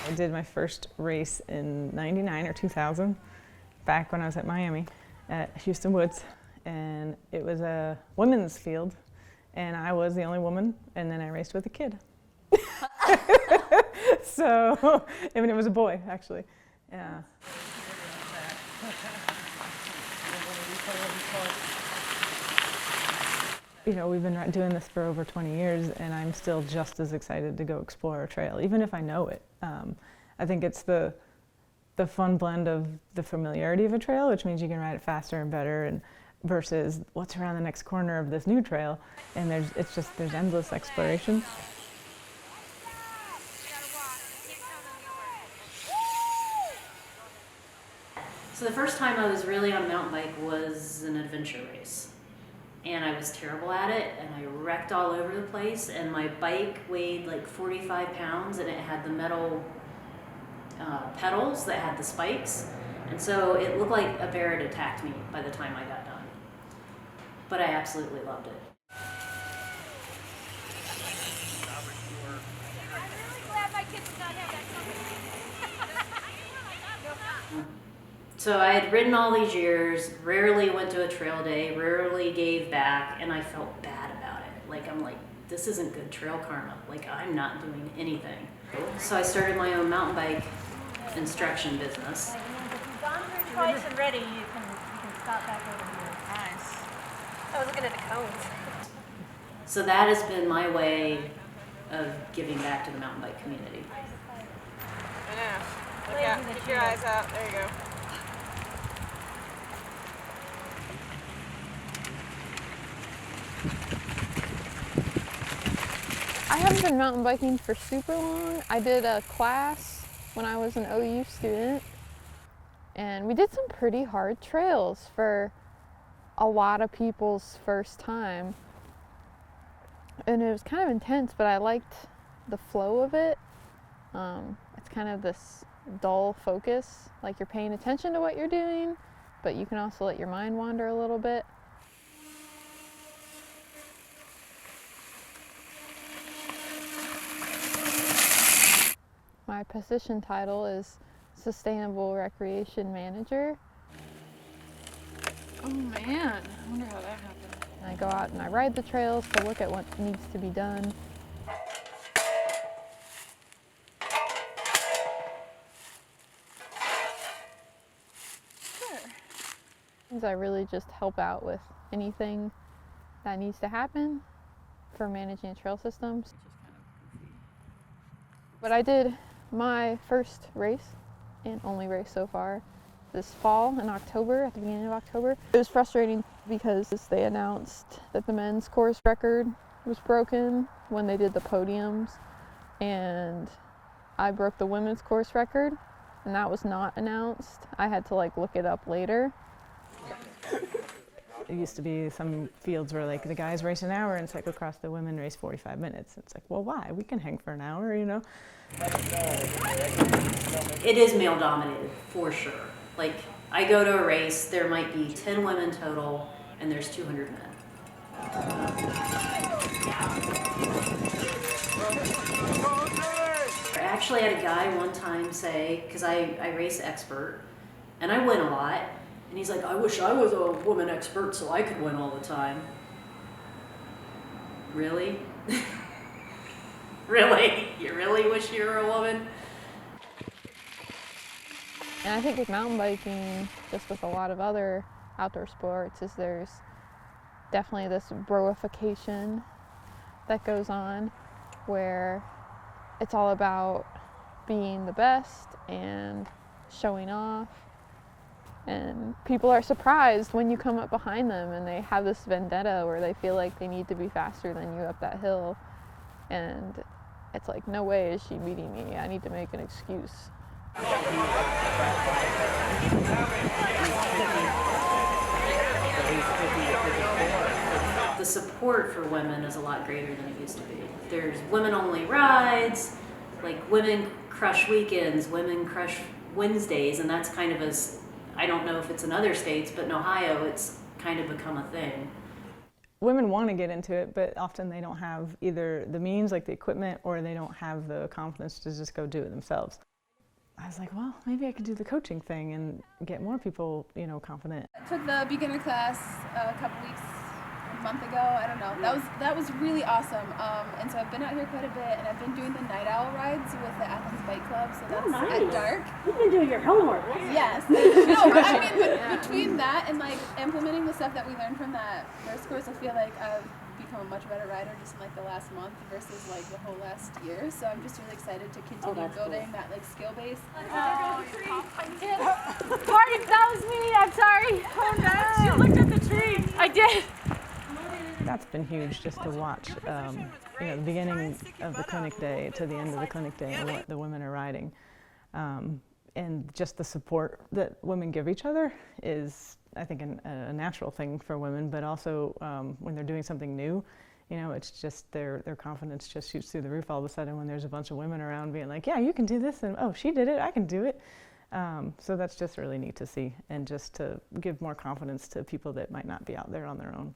I did my first race in '99 or 2000, back when I was at Miami, at Houston Woods, and it was a women's field, and I was the only woman, and then I raced with a kid. So, I mean, it was a boy, actually. Yeah. You know, we've been doing this for over 20 years, and I'm still just as excited to go explore a trail, even if I know it. I think it's the fun blend of the familiarity of a trail, which means you can ride it faster and better, and versus what's around the next corner of this new trail, and there's endless exploration. So the first time I was really on a mountain bike was an adventure race. And I was terrible at it, and I wrecked all over the place, and my bike weighed like 45 pounds, and it had the metal pedals that had the spikes. And so it looked like a bear had attacked me by the time I got done. But I absolutely loved it. I'm really glad my kids did not have that company. So I had ridden all these years, rarely went to a trail day, rarely gave back, and I felt bad about it. Like, I'm like, this isn't good trail karma. Like, I'm not doing anything. So I started my own mountain bike instruction business. If you've gone through twice and ready, you can stop back over here. Nice. I was looking at the cones. So that has been my way of giving back to the mountain bike community. I know. Look out. Keep your eyes out. There you go. I haven't been mountain biking for super long. I did a class when I was an OU student, and we did some pretty hard trails for a lot of people's first time. And it was kind of intense, but I liked the flow of it. It's kind of this dull focus, like you're paying attention to what you're doing, but you can also let your mind wander a little bit. My position title is Sustainable Recreation Manager. Oh man, I wonder how that happened. And I go out and I ride the trails to look at what needs to be done. Sure. I really just help out with anything that needs to happen for managing trail systems. But I did my first race, and only race so far, this fall in October, at the beginning of October. It was frustrating because they announced that the men's course record was broken when they did the podiums, and I broke the women's course record, and that was not announced. I had to look it up later. There used to be some fields where the guys race an hour and cyclocross, the women race 45 minutes. It's like, well, why? We can hang for an hour, you know? It is male dominated, for sure. Like, I go to a race, there might be 10 women total, and there's 200 men. I actually had a guy one time say, because I race expert, and I win a lot, and he's like, I wish I was a woman expert so I could win all the time. Really? Really? You really wish you were a woman? And I think with mountain biking, just with a lot of other outdoor sports, is there's definitely this broification that goes on where it's all about being the best and showing off. And people are surprised when you come up behind them and they have this vendetta where they feel like they need to be faster than you up that hill. And it's like, no way is she beating me. I need to make an excuse. The support for women is a lot greater than it used to be. There's women-only rides, like Women Crush Weekends, Women Crush Wednesdays, and that's kind of I don't know if it's in other states, but in Ohio it's kind of become a thing. Women want to get into it, but often they don't have either the means, like the equipment, or they don't have the confidence to just go do it themselves. I was like, well, maybe I could do the coaching thing and get more people, you know, confident. I took the beginner class a couple weeks, a month ago. I don't know. That was really awesome. And so I've been out here quite a bit, and I've been doing the night owl rides with the Athens Bike Club. So that's at dark. You've been doing your homework. Yes. No, but I mean, but between that and like implementing the stuff that we learned from that first course, I feel like I've become a much better rider just in like the last month versus like the whole last year. So I'm just really excited to continue building that like skill base. I did. Pardon, that was me. I'm sorry. Oh no. She looked at the tree. I did. That's been huge just to watch, you know, the beginning of the clinic day to the end of the clinic day and what the women are riding. And just the support that women give each other is, I think, a natural thing for women, but also when they're doing something new, you know, it's just their confidence just shoots through the roof all of a sudden when there's a bunch of women around being like, yeah, you can do this, and oh, she did it, I can do it. So that's just really neat to see, and just to give more confidence to people that might not be out there on their own.